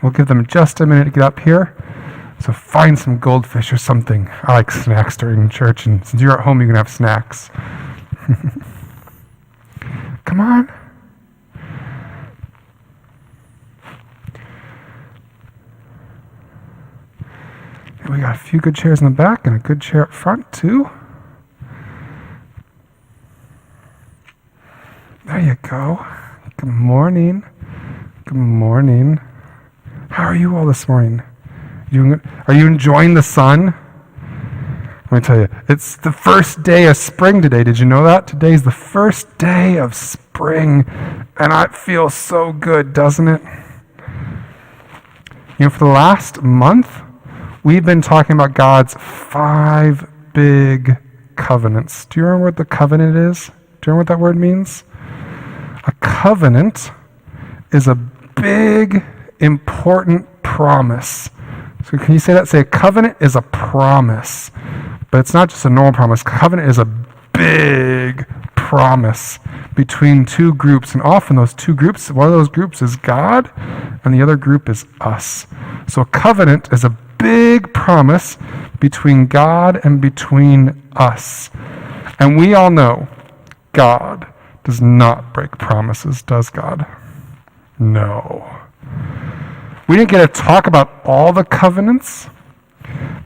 We'll give them just a minute to get up here. So find some goldfish or something. I like snacks during church, and since you're at home, you can have snacks. Come on. And we got a few good chairs in the back and a good chair up front, too. There you go. Good morning. Good morning. How are you all this morning? Are you enjoying the sun? Let me tell you, it's the first day of spring today. Did you know that? Today's the first day of spring, and it feels so good, doesn't it? You know, for the last month, we've been talking about God's 5 big covenants. Do you remember what the covenant is? Do you remember what that word means? A covenant is a big, important promise. So can you say that? Say a covenant is a promise. But it's not just a normal promise. Covenant is a big promise between two groups. And often those two groups, one of those groups is God, and the other group is us. So a covenant is a big promise between God and between us. And we all know God does not break promises, does God? No. We didn't get to talk about all the covenants,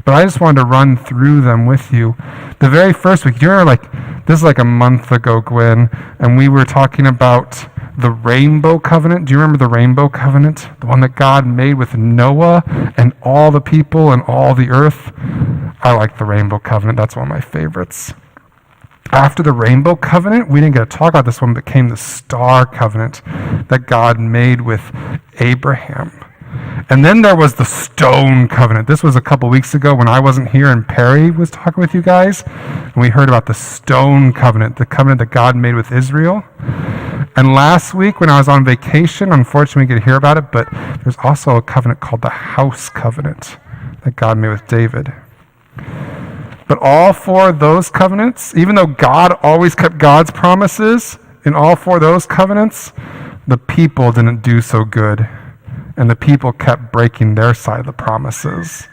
but I just wanted to run through them with you. The very first week, you're this is like a month ago, Gwen, and we were talking about the rainbow covenant. Do you remember the rainbow covenant? The one that God made with Noah and all the people and all the earth? I like the rainbow covenant. That's one of my favorites. After the rainbow covenant, we didn't get to talk about this one, but came the star covenant that God made with Abraham. And then there was the stone covenant. This was a couple weeks ago when I wasn't here and Perry was talking with you guys. And we heard about the stone covenant, the covenant that God made with Israel. And last week when I was on vacation, unfortunately we could hear about it, but there's also a covenant called the house covenant that God made with David. But all 4 of those covenants, even though God always kept God's promises, in all 4 of those covenants, the people didn't do so good. And the people kept breaking their side of the promises.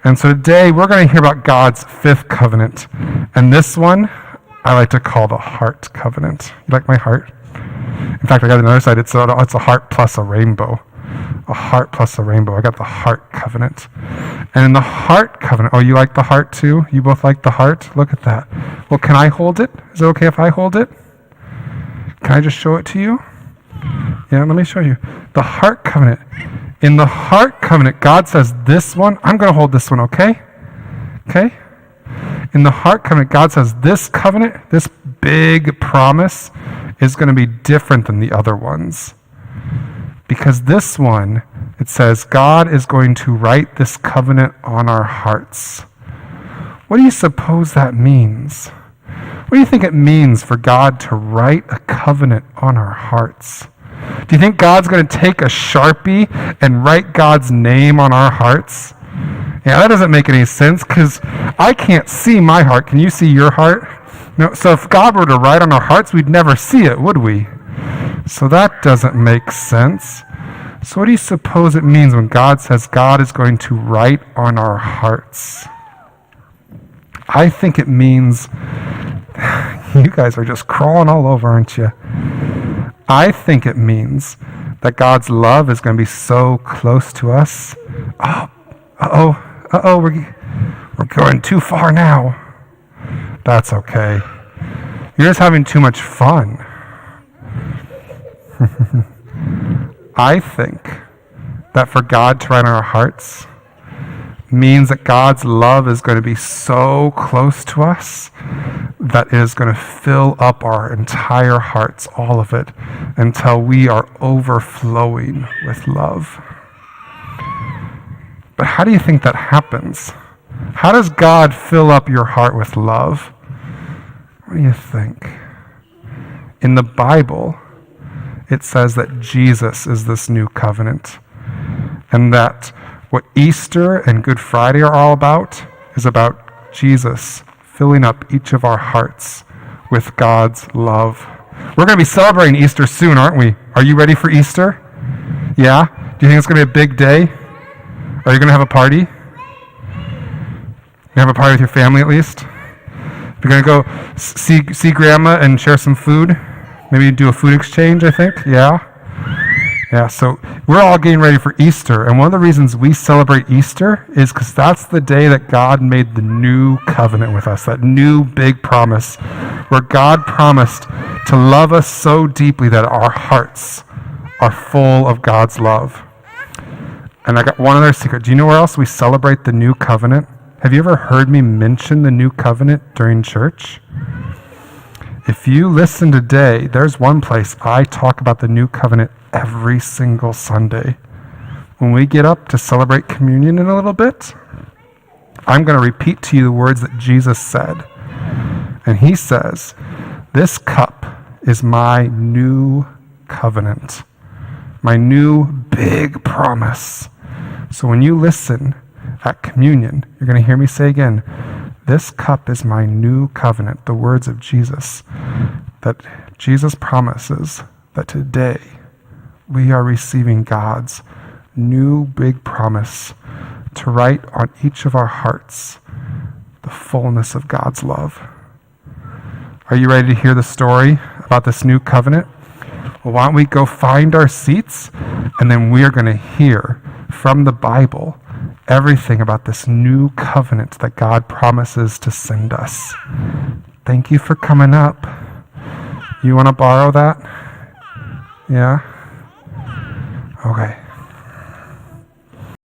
And so today we're going to hear about God's 5th covenant. And this one I like to call the heart covenant. You like my heart? In fact, I got another side. It's a heart plus a rainbow. A heart plus a rainbow. I got the heart covenant. And in the heart covenant, oh, you like the heart too? You both like the heart? Look at that. Well, can I hold it? Is it okay if I hold it? Can I just show it to you? Yeah, let me show you. The heart covenant. In the heart covenant, God says this one, I'm going to hold this one, okay? Okay? In the heart covenant, God says this covenant, this big promise, is going to be different than the other ones. Because this one, it says, God is going to write this covenant on our hearts. What do you suppose that means? What do you think it means for God to write a covenant on our hearts? Do you think God's going to take a Sharpie and write God's name on our hearts? Yeah, that doesn't make any sense because I can't see my heart. Can you see your heart? No. So if God were to write on our hearts, we'd never see it, would we? So that doesn't make sense. So what do you suppose it means when God says God is going to write on our hearts? I think it means, you guys are just crawling all over, aren't you? I think it means that God's love is going to be so close to us. We're going too far now. That's okay. You're just having too much fun. I think that for God to write on our hearts means that God's love is going to be so close to us that it is going to fill up our entire hearts, all of it, until we are overflowing with love. But how do you think that happens? How does God fill up your heart with love? What do you think? In the Bible, it says that Jesus is this new covenant, and that what Easter and Good Friday are all about is about Jesus filling up each of our hearts with God's love. We're going to be celebrating Easter soon, aren't we? Are you ready for Easter? Yeah? Do you think it's going to be a big day? Are you going to have a party? You have a party with your family at least? You're going to go see grandma and share some food? Maybe do a food exchange, I think? Yeah? Yeah, so we're all getting ready for Easter, and one of the reasons we celebrate Easter is because that's the day that God made the new covenant with us, that new big promise, where God promised to love us so deeply that our hearts are full of God's love. And I got one other secret. Do you know where else we celebrate the new covenant? Have you ever heard me mention the new covenant during church? If you listen today, there's one place I talk about the new covenant every single Sunday. When we get up to celebrate communion in a little bit, I'm going to repeat to you the words that Jesus said. And he says, "This cup is my new covenant, my new big promise." So when you listen at communion, you're going to hear me say again, "This cup is my new covenant," the words of Jesus, that Jesus promises that today we are receiving God's new big promise to write on each of our hearts the fullness of God's love. Are you ready to hear the story about this new covenant? Well, why don't we go find our seats, and then we are going to hear from the Bible everything about this new covenant that God promises to send us. Thank you for coming up. You want to borrow that? Yeah? Okay.